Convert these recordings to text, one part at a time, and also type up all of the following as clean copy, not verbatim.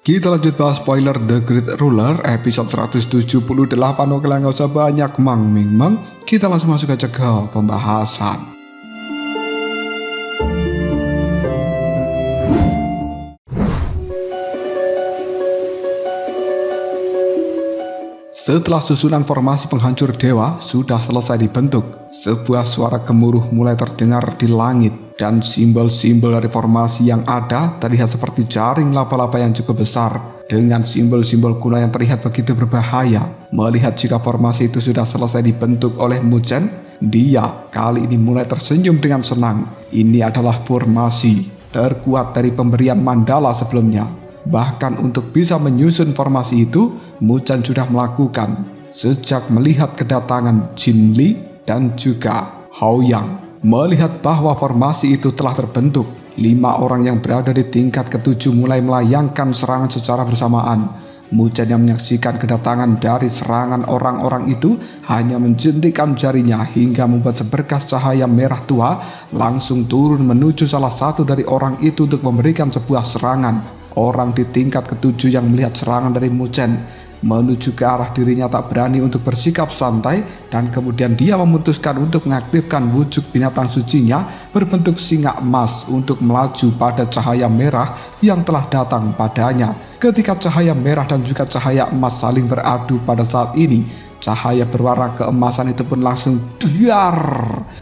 Kita lanjut bahas spoiler The Great Ruler episode 178. Oke lah, nggak usah banyak mang. Kita langsung masuk aja ke pembahasan. Setelah susunan formasi penghancur dewa sudah selesai dibentuk, sebuah suara gemuruh mulai terdengar di langit dan simbol-simbol dari formasi yang ada terlihat seperti jaring laba-laba yang cukup besar dengan simbol-simbol kuno yang terlihat begitu berbahaya. Melihat jika formasi itu sudah selesai dibentuk oleh Muzhen, dia kali ini mulai tersenyum dengan senang. Ini adalah formasi terkuat dari pemberian Mandala sebelumnya. Bahkan untuk bisa menyusun formasi itu, Muzhen sudah melakukan sejak melihat kedatangan Jin Li dan juga Hao Yang. Melihat bahwa formasi itu telah terbentuk, 5 orang yang berada di tingkat ke-7 mulai melayangkan serangan secara bersamaan. Muzhen yang menyaksikan kedatangan dari serangan orang-orang itu hanya menjentikan jarinya hingga membuat seberkas cahaya merah tua langsung turun menuju salah satu dari orang itu untuk memberikan sebuah serangan. Orang di tingkat ke-7 yang melihat serangan dari Muzhen menuju ke arah dirinya tak berani untuk bersikap santai, dan kemudian dia memutuskan untuk mengaktifkan wujud binatang sucinya berbentuk singa emas untuk melaju pada cahaya merah yang telah datang padanya. Ketika cahaya merah dan juga cahaya emas saling beradu pada saat ini, cahaya berwarna keemasan itu pun langsung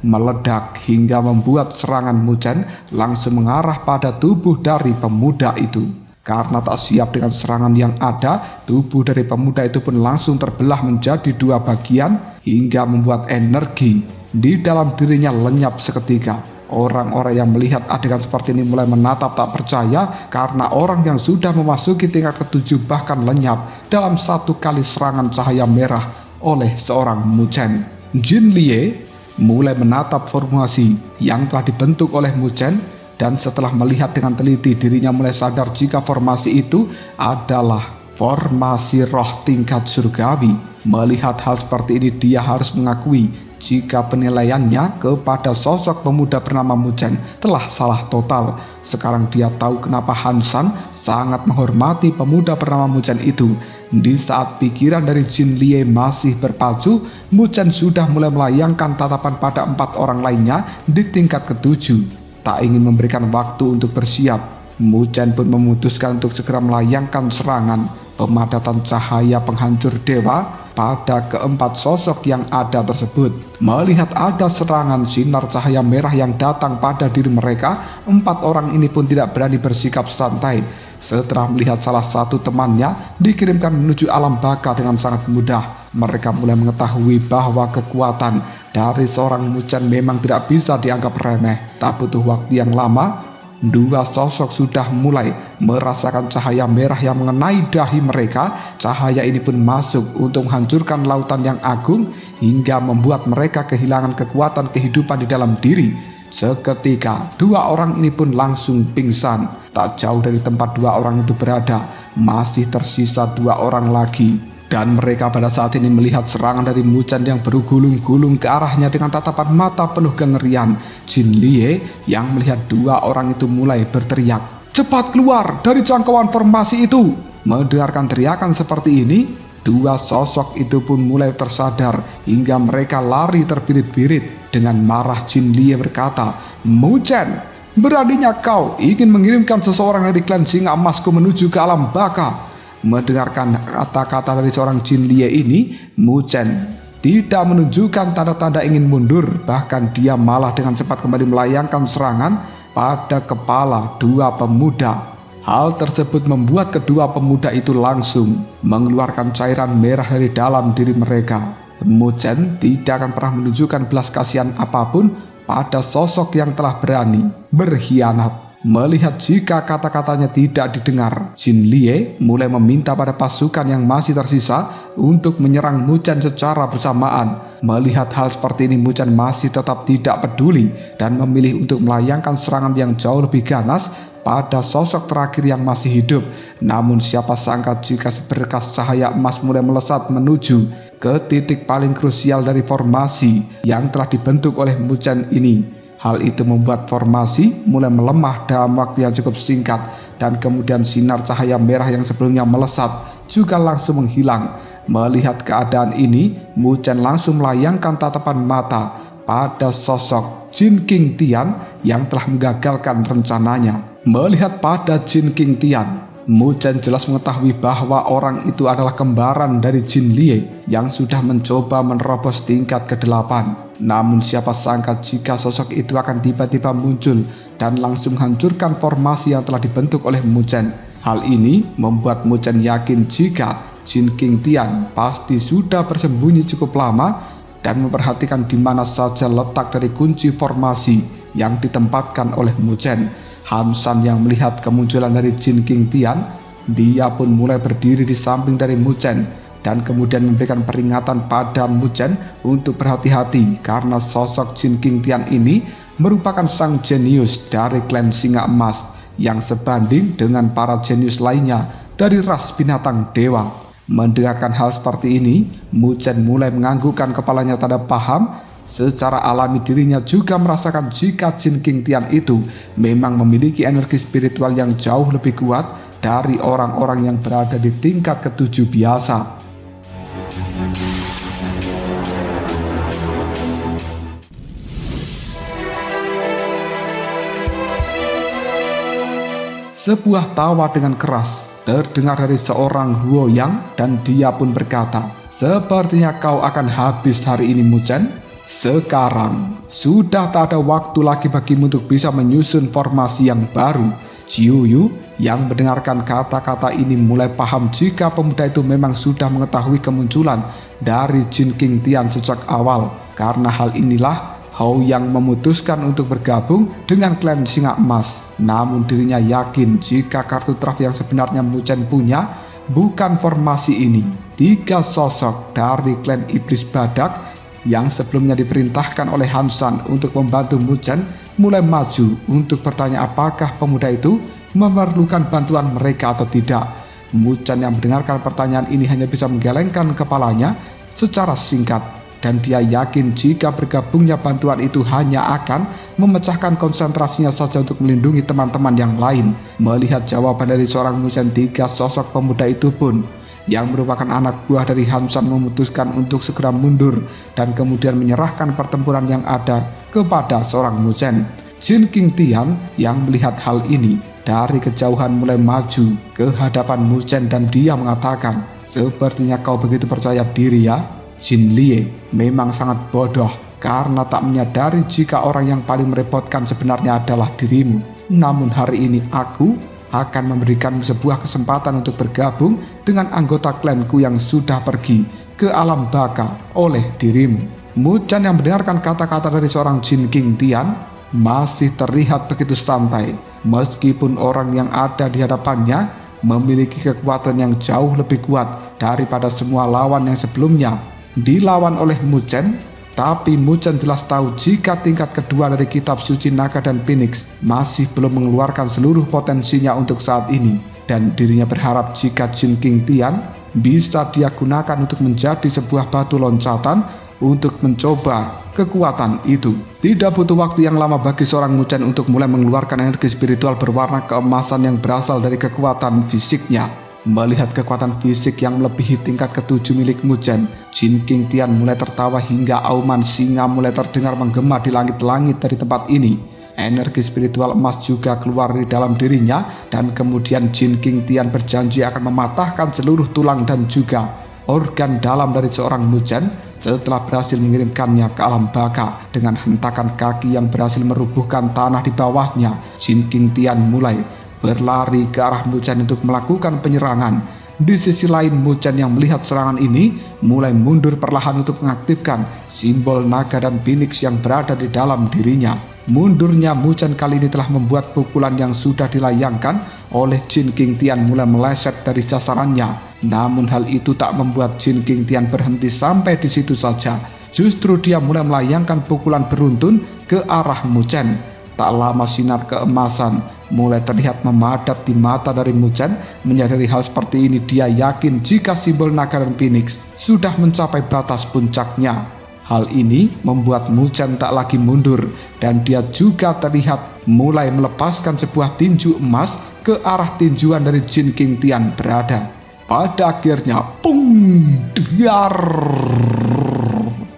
meledak hingga membuat serangan Muzhen langsung mengarah pada tubuh dari pemuda itu. Karena tak siap dengan serangan yang ada, tubuh dari pemuda itu pun langsung terbelah menjadi 2 bagian hingga membuat energi di dalam dirinya lenyap seketika. Orang-orang yang melihat adegan seperti ini mulai menatap tak percaya karena orang yang sudah memasuki tingkat ke-7 bahkan lenyap dalam satu kali serangan cahaya merah oleh seorang Muzhen. Jin Lie mulai menatap formasi yang telah dibentuk oleh Muzhen, dan setelah melihat dengan teliti dirinya mulai sadar jika formasi itu adalah formasi roh tingkat surgawi. Melihat hal seperti ini, dia harus mengakui jika penilaiannya kepada sosok pemuda bernama Muzhen telah salah total. Sekarang dia tahu kenapa Han Shan sangat menghormati pemuda bernama Muzhen itu. Di saat pikiran dari Jin Lie masih berpacu, Muzhen sudah mulai melayangkan tatapan pada 4 orang lainnya di tingkat ke-7. Tak ingin memberikan waktu untuk bersiap, Muzhen pun memutuskan untuk segera melayangkan serangan pemadatan cahaya penghancur dewa pada keempat sosok yang ada tersebut. Melihat ada serangan sinar cahaya merah yang datang pada diri mereka, 4 orang ini pun tidak berani bersikap santai. Setelah melihat salah satu temannya dikirimkan menuju alam baka dengan sangat mudah, mereka mulai mengetahui bahwa kekuatan dari seorang Muzhen memang tidak bisa dianggap remeh. Tak butuh waktu yang lama, 2 sosok sudah mulai merasakan cahaya merah yang mengenai dahi mereka. Cahaya ini pun masuk untuk menghancurkan lautan yang agung hingga membuat mereka kehilangan kekuatan kehidupan di dalam diri. Seketika 2 orang ini pun langsung pingsan. Tak jauh dari tempat 2 orang itu berada, masih tersisa 2 orang lagi. Dan mereka pada saat ini melihat serangan dari Muzhen yang bergulung-gulung ke arahnya dengan tatapan mata penuh kengerian. Jin Lie yang melihat 2 orang itu mulai berteriak, "Cepat keluar dari jangkauan formasi itu!" Mendengarkan teriakan seperti ini, 2 sosok itu pun mulai tersadar hingga mereka lari terbirit-birit. Dengan marah Jin Lie berkata, "Muzhen, beraninya kau ingin mengirimkan seseorang dari klan singa emasku menuju ke alam baka?" Mendengarkan kata-kata dari seorang Jin Lie ini, Muzhen tidak menunjukkan tanda-tanda ingin mundur, bahkan dia malah dengan cepat kembali melayangkan serangan pada kepala 2 pemuda. Hal tersebut membuat kedua pemuda itu langsung mengeluarkan cairan merah dari dalam diri mereka. Muzhen tidak akan pernah menunjukkan belas kasihan apapun pada sosok yang telah berani berkhianat. Melihat jika kata-katanya tidak didengar, Jin Lie mulai meminta pada pasukan yang masih tersisa untuk menyerang Muzhen secara bersamaan. Melihat hal seperti ini, Muzhen masih tetap tidak peduli dan memilih untuk melayangkan serangan yang jauh lebih ganas pada sosok terakhir yang masih hidup. Namun siapa sangka jika seberkas cahaya emas mulai melesat menuju ke titik paling krusial dari formasi yang telah dibentuk oleh Muzhen ini. Hal itu membuat formasi mulai melemah dalam waktu yang cukup singkat, dan kemudian sinar cahaya merah yang sebelumnya melesat juga langsung menghilang. Melihat keadaan ini, Muchen langsung melayangkan tatapan mata pada sosok Jin King Tian yang telah menggagalkan rencananya. Melihat pada Jin King Tian, Muchen jelas mengetahui bahwa orang itu adalah kembaran dari Jin Lie yang sudah mencoba menerobos tingkat ke-8. Namun siapa sangka jika sosok itu akan tiba-tiba muncul dan langsung menghancurkan formasi yang telah dibentuk oleh Muchen. Hal ini membuat Muchen yakin jika Jin King Tian pasti sudah bersembunyi cukup lama dan memperhatikan di mana saja letak dari kunci formasi yang ditempatkan oleh Muchen. Han Shan yang melihat kemunculan dari Jin King Tian, dia pun mulai berdiri di samping dari Muchen dan kemudian memberikan peringatan pada Muchen untuk berhati-hati karena sosok Jin King Tian ini merupakan sang jenius dari klan Singa Emas yang sebanding dengan para jenius lainnya dari ras binatang dewa. Mendengarkan hal seperti ini, Muchen mulai menganggukkan kepalanya tanda paham. Secara alami dirinya juga merasakan jika Jin King Tian itu memang memiliki energi spiritual yang jauh lebih kuat dari orang-orang yang berada di tingkat ke-7 biasa. Sebuah tawa dengan keras terdengar dari seorang Huo Yang dan dia pun berkata, "Sepertinya kau akan habis hari ini, Muchen. Sekarang sudah tak ada waktu lagi bagimu untuk bisa menyusun formasi yang baru." Jiu Yu yang mendengarkan kata-kata ini mulai paham jika pemuda itu memang sudah mengetahui kemunculan dari Jin King Tian sejak awal. Karena hal inilah Hou yang memutuskan untuk bergabung dengan klan Singa Emas. Namun dirinya yakin jika kartu traf yang sebenarnya Muchen punya bukan formasi ini. 3 sosok dari klan Iblis Badak yang sebelumnya diperintahkan oleh Han Shan untuk membantu Muchen mulai maju untuk bertanya apakah pemuda itu memerlukan bantuan mereka atau tidak. Muchen yang mendengarkan pertanyaan ini hanya bisa menggelengkan kepalanya secara singkat, dan dia yakin jika bergabungnya bantuan itu hanya akan memecahkan konsentrasinya saja untuk melindungi teman-teman yang lain. Melihat jawaban dari seorang Muchen, 3 sosok pemuda itu pun yang merupakan anak buah dari Han Shan memutuskan untuk segera mundur dan kemudian menyerahkan pertempuran yang ada kepada seorang Muchen. Jin King Tian yang melihat hal ini dari kejauhan mulai maju ke hadapan Muchen dan dia mengatakan, "Sepertinya kau begitu percaya diri ya? Jin Lie memang sangat bodoh karena tak menyadari jika orang yang paling merepotkan sebenarnya adalah dirimu. Namun hari ini aku akan memberikan sebuah kesempatan untuk bergabung dengan anggota klanku yang sudah pergi ke alam baka oleh dirimu." Muchen yang mendengarkan kata-kata dari seorang Jin King Tian masih terlihat begitu santai, meskipun orang yang ada di hadapannya memiliki kekuatan yang jauh lebih kuat daripada semua lawan yang sebelumnya dilawan oleh Muchen. Tapi Muchen jelas tahu jika tingkat kedua dari kitab suci naga dan Phoenix masih belum mengeluarkan seluruh potensinya untuk saat ini, dan dirinya berharap jika Jin King Tian bisa dia gunakan untuk menjadi sebuah batu loncatan untuk mencoba kekuatan itu. Tidak butuh waktu yang lama bagi seorang Muchen untuk mulai mengeluarkan energi spiritual berwarna keemasan yang berasal dari kekuatan fisiknya. Melihat kekuatan fisik yang melebihi tingkat ke-7 milik Muchen, Jin King Tian mulai tertawa hingga auman singa mulai terdengar menggema di langit-langit dari tempat ini. Energi spiritual emas juga keluar dari dalam dirinya, dan kemudian Jin King Tian berjanji akan mematahkan seluruh tulang dan juga organ dalam dari seorang Muchen setelah berhasil mengirimkannya ke alam baka. Dengan hentakan kaki yang berhasil merubuhkan tanah di bawahnya, Jin King Tian mulai berlari ke arah Muchen untuk melakukan penyerangan. Di sisi lain, Muchen yang melihat serangan ini mulai mundur perlahan untuk mengaktifkan simbol naga dan Phoenix yang berada di dalam dirinya. Mundurnya Muchen kali ini telah membuat pukulan yang sudah dilayangkan oleh Jin King Tian mulai meleset dari sasarannya. Namun hal itu tak membuat Jin King Tian berhenti sampai di situ saja. Justru dia mulai melayangkan pukulan beruntun ke arah Muchen. Tak lama sinar keemasan mulai terlihat memadat di mata dari Muchen. Menyadari hal seperti ini, dia yakin jika simbol naga dan Phoenix sudah mencapai batas puncaknya. Hal ini membuat Muzhen tak lagi mundur dan dia juga terlihat mulai melepaskan sebuah tinju emas ke arah tinjuan dari Jin King Tian berada. Pada akhirnya, pung, dar.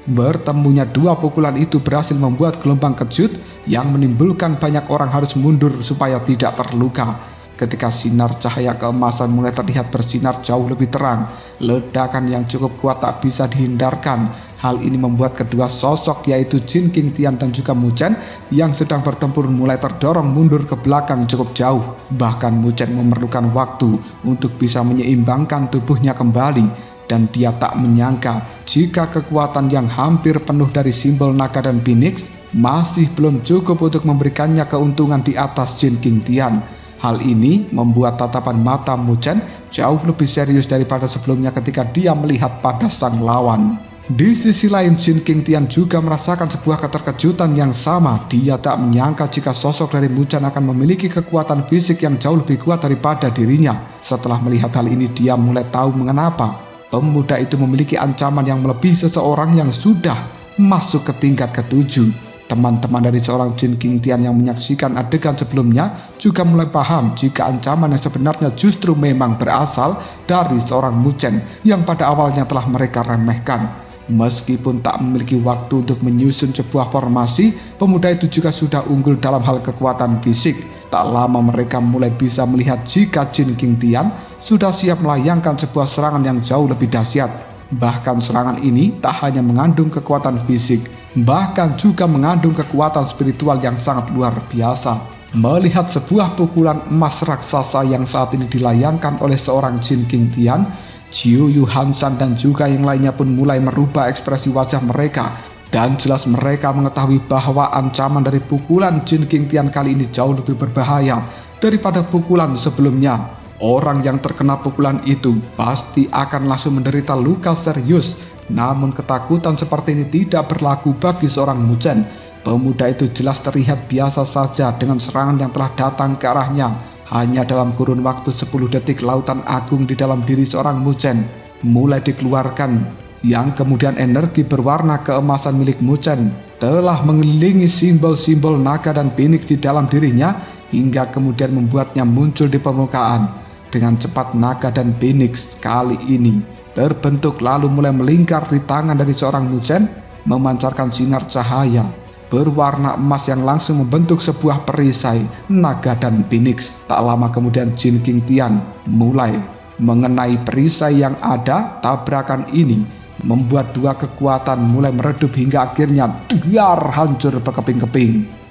Bertemunya dua pukulan itu berhasil membuat gelombang kejut yang menimbulkan banyak orang harus mundur supaya tidak terluka. Ketika sinar cahaya keemasan mulai terlihat bersinar jauh lebih terang, ledakan yang cukup kuat tak bisa dihindarkan. Hal ini membuat kedua sosok yaitu Jin King Tian dan juga Muzhen yang sedang bertempur mulai terdorong mundur ke belakang cukup jauh. Bahkan Muzhen memerlukan waktu untuk bisa menyeimbangkan tubuhnya kembali, dan dia tak menyangka jika kekuatan yang hampir penuh dari simbol naga dan phoenix masih belum cukup untuk memberikannya keuntungan di atas Jin King Tian. Hal ini membuat tatapan mata Muzhen jauh lebih serius daripada sebelumnya ketika dia melihat pada sang lawan. Di sisi lain, Jin King Tian juga merasakan sebuah keterkejutan yang sama. Dia tak menyangka jika sosok dari Muzhen akan memiliki kekuatan fisik yang jauh lebih kuat daripada dirinya. Setelah melihat hal ini, dia mulai tahu mengapa pemuda itu memiliki ancaman yang melebihi seseorang yang sudah masuk ke tingkat ke-7. Teman-teman dari seorang Jin King Tian yang menyaksikan adegan sebelumnya juga mulai paham jika ancaman yang sebenarnya justru memang berasal dari seorang Muzhen yang pada awalnya telah mereka remehkan. Meskipun tak memiliki waktu untuk menyusun sebuah formasi, pemuda itu juga sudah unggul dalam hal kekuatan fisik. Tak lama mereka mulai bisa melihat jika Jin King Tian sudah siap melayangkan sebuah serangan yang jauh lebih dahsyat. Bahkan serangan ini tak hanya mengandung kekuatan fisik, bahkan juga mengandung kekuatan spiritual yang sangat luar biasa. Melihat sebuah pukulan emas raksasa yang saat ini dilayangkan oleh seorang Jin King Tian, Jiu Yu Hansan dan juga yang lainnya pun mulai merubah ekspresi wajah mereka. Dan jelas mereka mengetahui bahwa ancaman dari pukulan Jin King Tian kali ini jauh lebih berbahaya daripada pukulan sebelumnya. Orang yang terkena pukulan itu pasti akan langsung menderita luka serius. Namun ketakutan seperti ini tidak berlaku bagi seorang Muzhen. Pemuda itu jelas terlihat biasa saja dengan serangan yang telah datang ke arahnya. Hanya dalam kurun waktu 10 detik lautan agung di dalam diri seorang Muzhen mulai dikeluarkan, yang kemudian energi berwarna keemasan milik Muzhen telah mengelilingi simbol-simbol naga dan phoenix di dalam dirinya hingga kemudian membuatnya muncul di permukaan. Dengan cepat naga dan phoenix kali ini terbentuk lalu mulai melingkar di tangan dari seorang Muzhen, memancarkan sinar cahaya berwarna emas yang langsung membentuk sebuah perisai naga dan phoenix. Tak lama kemudian Jin King Tian mulai mengenai perisai yang ada. Tabrakan ini membuat dua kekuatan mulai meredup hingga akhirnya dar hancur berkeping-keping.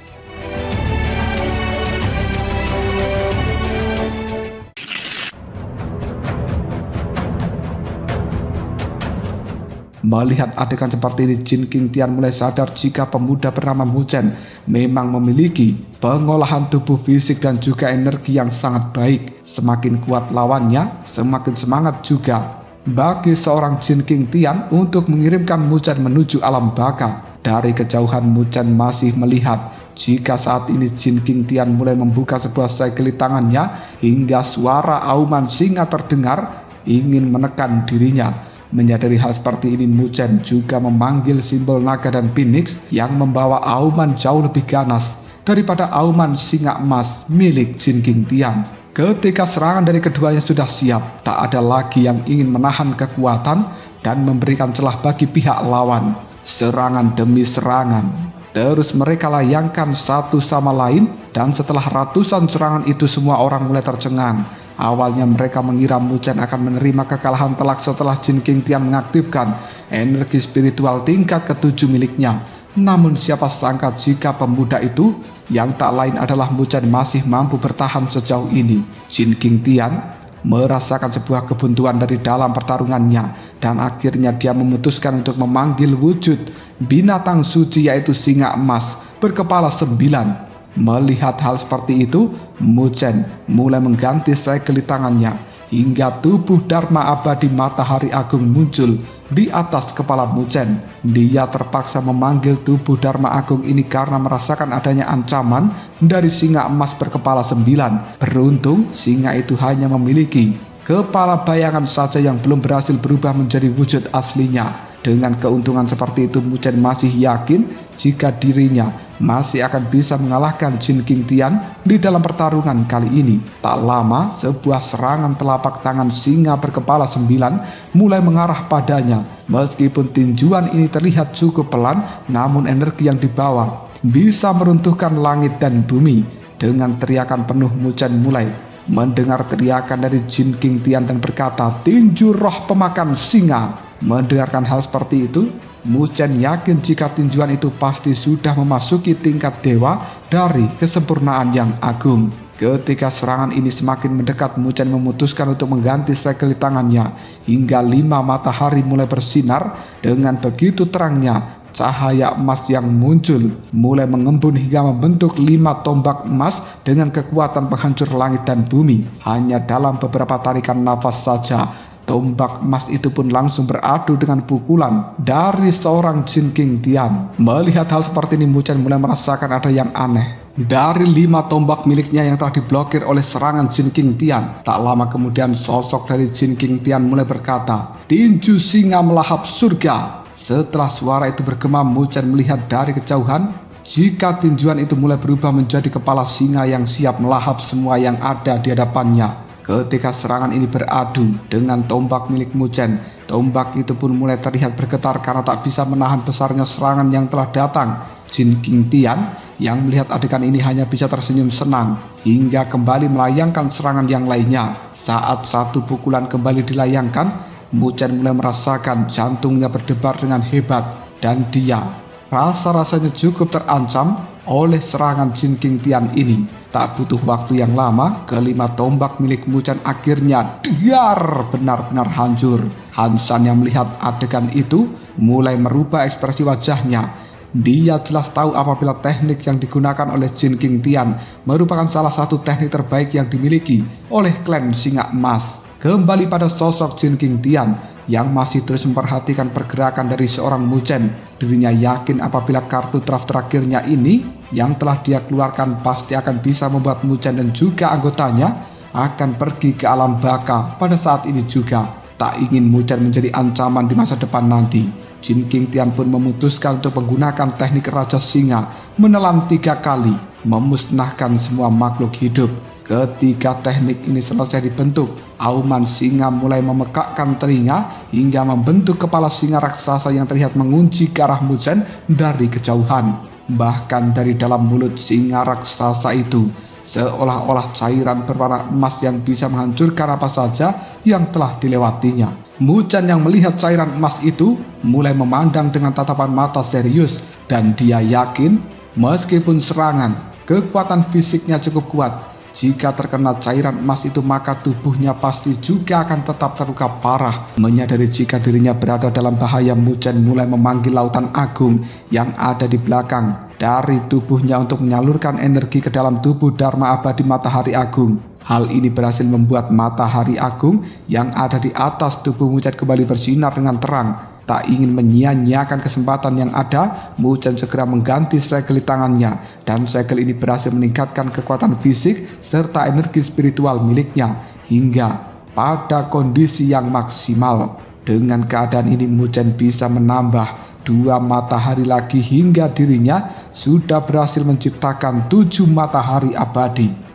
Melihat adegan seperti ini, Jin King Tian mulai sadar jika pemuda bernama Muzhen memang memiliki pengolahan tubuh fisik dan juga energi yang sangat baik. Semakin kuat lawannya, semakin semangat juga bagi seorang Jin King Tian untuk mengirimkan Muzhen menuju alam baka. Dari kejauhan Muzhen masih melihat jika saat ini Jin King Tian mulai membuka sebuah segel di tangannya hingga suara auman singa terdengar ingin menekan dirinya. Menyadari hal seperti ini, Muzhen juga memanggil simbol naga dan phoenix yang membawa auman jauh lebih ganas daripada auman singa emas milik Jin King Tian. Ketika serangan dari keduanya sudah siap, tak ada lagi yang ingin menahan kekuatan dan memberikan celah bagi pihak lawan. Serangan demi serangan terus mereka layangkan satu sama lain, dan setelah ratusan serangan itu semua orang mulai tercengang. Awalnya mereka mengira Muzhen akan menerima kekalahan telak setelah Jin King Tian mengaktifkan energi spiritual tingkat ke-7 miliknya. Namun siapa sangka jika pemuda itu yang tak lain adalah Muzhen masih mampu bertahan sejauh ini. Jin King Tian merasakan sebuah kebuntuan dari dalam pertarungannya, dan akhirnya dia memutuskan untuk memanggil wujud binatang suci yaitu singa emas berkepala 9. Melihat hal seperti itu, Muzhen mulai mengganti segel di tangannya hingga tubuh Dharma abadi matahari agung muncul di atas kepala Muzhen. Dia terpaksa memanggil tubuh Dharma agung ini karena merasakan adanya ancaman dari singa emas berkepala 9. Beruntung singa itu hanya memiliki kepala bayangan saja yang belum berhasil berubah menjadi wujud aslinya. Dengan keuntungan seperti itu, Mu Chen masih yakin jika dirinya masih akan bisa mengalahkan Jin King Tian di dalam pertarungan kali ini. Tak lama, sebuah serangan telapak tangan singa berkepala 9 mulai mengarah padanya. Meskipun tinjuan ini terlihat cukup pelan, namun energi yang dibawa bisa meruntuhkan langit dan bumi. Dengan teriakan penuh, Mu Chen mulai mendengar teriakan dari Jin King Tian dan berkata, "Tinju roh pemakan singa." Mendengarkan hal seperti itu, Mu Chen yakin jika tinjuan itu pasti sudah memasuki tingkat dewa dari kesempurnaan yang agung. Ketika serangan ini semakin mendekat, Mu Chen memutuskan untuk mengganti segel di tangannya hingga 5 matahari mulai bersinar. Dengan begitu terangnya, cahaya emas yang muncul mulai mengembun hingga membentuk 5 tombak emas dengan kekuatan penghancur langit dan bumi. Hanya dalam beberapa tarikan nafas saja, tombak emas itu pun langsung beradu dengan pukulan dari seorang Jin King Tian. Melihat hal seperti ini, Mu Chen mulai merasakan ada yang aneh. Dari 5 tombak miliknya yang telah diblokir oleh serangan Jin King Tian, tak lama kemudian sosok dari Jin King Tian mulai berkata, "Tinju singa melahap surga." Setelah suara itu bergema, Mu Chen melihat dari kejauhan jika tinjuan itu mulai berubah menjadi kepala singa yang siap melahap semua yang ada di hadapannya. Ketika serangan ini beradu dengan tombak milik Mu Chen, tombak itu pun mulai terlihat bergetar karena tak bisa menahan besarnya serangan yang telah datang. Jin King Tian yang melihat adegan ini hanya bisa tersenyum senang hingga kembali melayangkan serangan yang lainnya. Saat satu pukulan kembali dilayangkan, Mu Chen mulai merasakan jantungnya berdebar dengan hebat dan dia rasa-rasanya cukup terancam oleh serangan Jin King Tian ini. Tak butuh waktu yang lama, kelima tombak milik Mu Chen akhirnya benar-benar hancur. Han Shan yang melihat adegan itu mulai merubah ekspresi wajahnya. Dia jelas tahu apabila teknik yang digunakan oleh Jin King Tian merupakan salah satu teknik terbaik yang dimiliki oleh klan Singa Emas. Kembali pada sosok Jin King Tian yang masih terus memperhatikan pergerakan dari seorang Mu Chen. Dirinya yakin apabila kartu draft terakhirnya ini yang telah dia keluarkan pasti akan bisa membuat Mu Chen dan juga anggotanya akan pergi ke alam baka pada saat ini juga. Tak ingin Mu Chen menjadi ancaman di masa depan nanti, Jin King Tian pun memutuskan untuk menggunakan teknik Raja Singa, menelan 3 kali, memusnahkan semua makhluk hidup. Ketika teknik ini selesai dibentuk, auman singa mulai memekakkan telinga hingga membentuk kepala singa raksasa yang terlihat mengunci ke arah Mu Chen dari kejauhan. Bahkan dari dalam mulut singa raksasa itu, seolah-olah cairan berwarna emas yang bisa menghancurkan apa saja yang telah dilewatinya. Mu Chen yang melihat cairan emas itu mulai memandang dengan tatapan mata serius, dan dia yakin meskipun serangan, kekuatan fisiknya cukup kuat. Jika terkena cairan emas itu, maka tubuhnya pasti juga akan tetap terluka parah. Menyadari jika dirinya berada dalam bahaya, Mu Chen mulai memanggil lautan agung yang ada di belakang dari tubuhnya untuk menyalurkan energi ke dalam tubuh Dharma Abadi Matahari Agung. Hal ini berhasil membuat Matahari Agung yang ada di atas tubuh Mu Chen kembali bersinar dengan terang. Tak ingin menyia-nyiakan kesempatan yang ada, Mu Chen segera mengganti segel di tangannya, dan segel ini berhasil meningkatkan kekuatan fisik serta energi spiritual miliknya hingga pada kondisi yang maksimal. Dengan keadaan ini, Mu Chen bisa menambah 2 matahari lagi hingga dirinya sudah berhasil menciptakan 7 matahari abadi.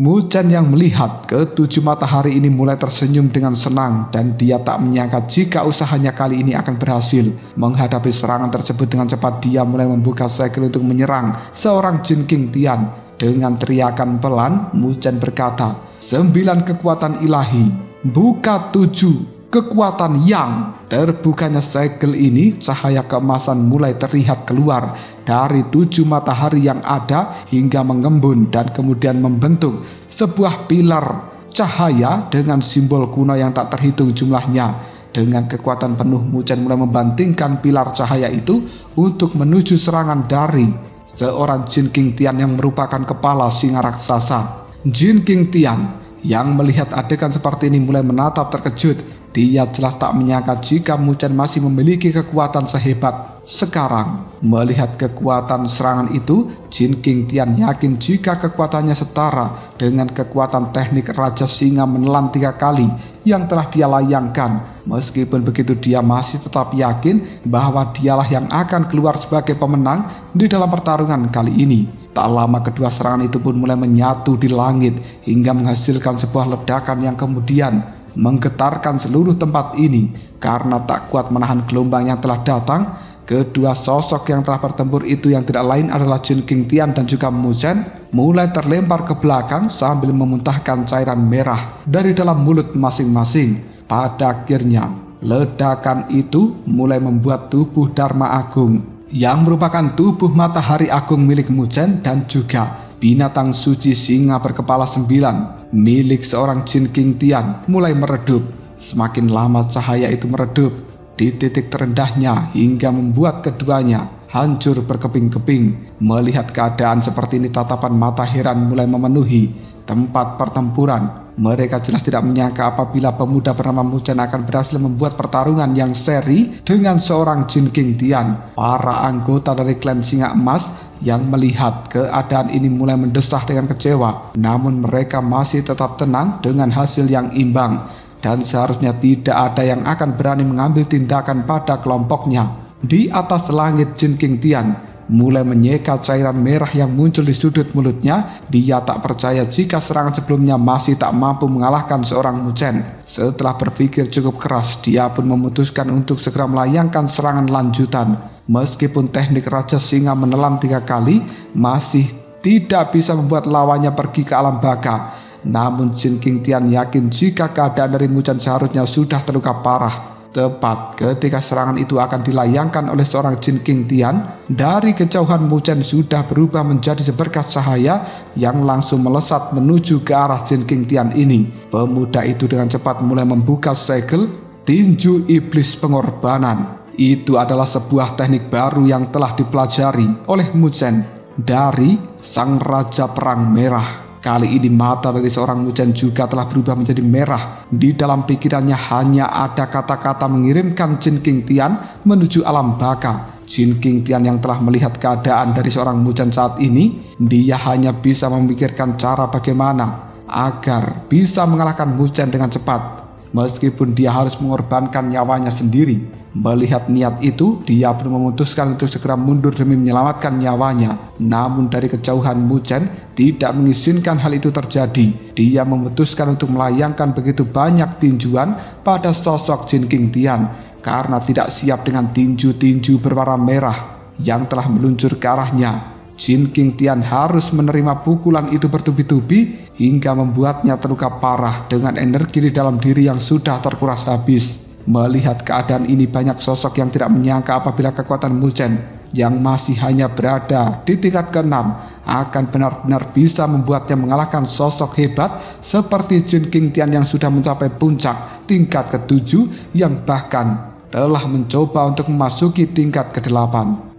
Mu Chen yang melihat ke-7 matahari ini mulai tersenyum dengan senang, dan dia tak menyangka jika usahanya kali ini akan berhasil. Menghadapi serangan tersebut dengan cepat, dia mulai membuka segel untuk menyerang seorang Jin King Tian. Dengan teriakan pelan, Mu Chen berkata, 9 kekuatan ilahi, buka 7 kekuatan yang. Terbukanya segel ini, cahaya keemasan mulai terlihat keluar dari 7 matahari yang ada hingga mengembun dan kemudian membentuk sebuah pilar cahaya dengan simbol kuno yang tak terhitung jumlahnya. Dengan kekuatan penuh, Mu Chen mulai membantingkan pilar cahaya itu untuk menuju serangan dari seorang Jin King Tian yang merupakan kepala singa raksasa. Jin King Tian Yang melihat adegan seperti ini mulai menatap terkejut. Dia jelas tak menyangka jika Mu Chen masih memiliki kekuatan sehebat sekarang. Melihat kekuatan serangan itu, Jin King Tian yakin jika kekuatannya setara dengan kekuatan teknik Raja Singa menelan 3 kali yang telah dia layangkan. Meskipun begitu, dia masih tetap yakin bahwa dialah yang akan keluar sebagai pemenang di dalam pertarungan kali ini. Tak lama kedua serangan itu pun mulai menyatu di langit hingga menghasilkan sebuah ledakan yang kemudian menggetarkan seluruh tempat ini. Karena tak kuat menahan gelombang yang telah datang, kedua sosok yang telah bertempur itu yang tidak lain adalah Jin King Tian dan juga Mu Chen mulai terlempar ke belakang sambil memuntahkan cairan merah dari dalam mulut masing-masing. Pada akhirnya ledakan itu mulai membuat tubuh Dharma Agung yang merupakan tubuh matahari agung milik Mu Chen dan juga binatang suci singa berkepala 9 milik seorang Jin King Tian mulai meredup. Semakin lama cahaya itu meredup di titik terendahnya hingga membuat keduanya hancur berkeping-keping. Melihat keadaan seperti ini, tatapan mata heran mulai memenuhi tempat pertempuran. Mereka jelas tidak menyangka apabila pemuda bernama Mu Chen akan berhasil membuat pertarungan yang seri dengan seorang Jin King Tian. Para anggota dari klan Singa Emas yang melihat keadaan ini mulai mendesah dengan kecewa. Namun mereka masih tetap tenang dengan hasil yang imbang. Dan seharusnya tidak ada yang akan berani mengambil tindakan pada kelompoknya. Di atas langit, Jin King Tian mulai menyeka cairan merah yang muncul di sudut mulutnya. Dia tak percaya jika serangan sebelumnya masih tak mampu mengalahkan seorang Mu Chen. Setelah berpikir cukup keras, dia pun memutuskan untuk segera melayangkan serangan lanjutan. Meskipun teknik Raja Singa menelan 3 kali masih tidak bisa membuat lawannya pergi ke alam baka. Namun Jin King Tian yakin jika keadaan dari Mu Chen seharusnya sudah terluka parah. Tepat ketika serangan itu akan dilayangkan oleh seorang Jin King Tian, dari kejauhan Mu Chen sudah berubah menjadi seberkas cahaya yang langsung melesat menuju ke arah Jin King Tian ini. Pemuda itu dengan cepat mulai membuka segel tinju iblis pengorbanan. Itu adalah sebuah teknik baru yang telah dipelajari oleh Mu Chen dari Sang Raja Perang Merah. Kali ini mata dari seorang Mu Chen juga telah berubah menjadi merah. Di dalam pikirannya hanya ada kata-kata mengirimkan Jin King Tian menuju alam baka. Jin King Tian yang telah melihat keadaan dari seorang Mu Chen saat ini, dia hanya bisa memikirkan cara bagaimana agar bisa mengalahkan Mu Chen dengan cepat. Meskipun dia harus mengorbankan nyawanya sendiri. Melihat niat itu, dia pun memutuskan untuk segera mundur demi menyelamatkan nyawanya. Namun dari kejauhan Mu Chen tidak mengizinkan hal itu terjadi. Dia memutuskan untuk melayangkan begitu banyak tinjuan pada sosok Jin King Tian karena tidak siap dengan tinju-tinju berwarna merah yang telah meluncur ke arahnya. Jin King Tian harus menerima pukulan itu bertubi-tubi hingga membuatnya terluka parah dengan energi di dalam diri yang sudah terkuras habis. Melihat keadaan ini, banyak sosok yang tidak menyangka apabila kekuatan Mu Chen yang masih hanya berada di tingkat ke-6 akan benar-benar bisa membuatnya mengalahkan sosok hebat seperti Jin King Tian yang sudah mencapai puncak tingkat ke-7 yang bahkan telah mencoba untuk memasuki tingkat ke-8.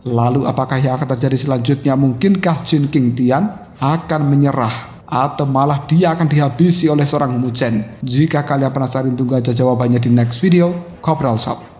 Lalu apakah yang akan terjadi selanjutnya? Mungkinkah Jin King Tian akan menyerah atau malah dia akan dihabisi oleh seorang Mu Chen? Jika kalian penasaran, tunggu aja jawabannya di next video. Kopral Shop.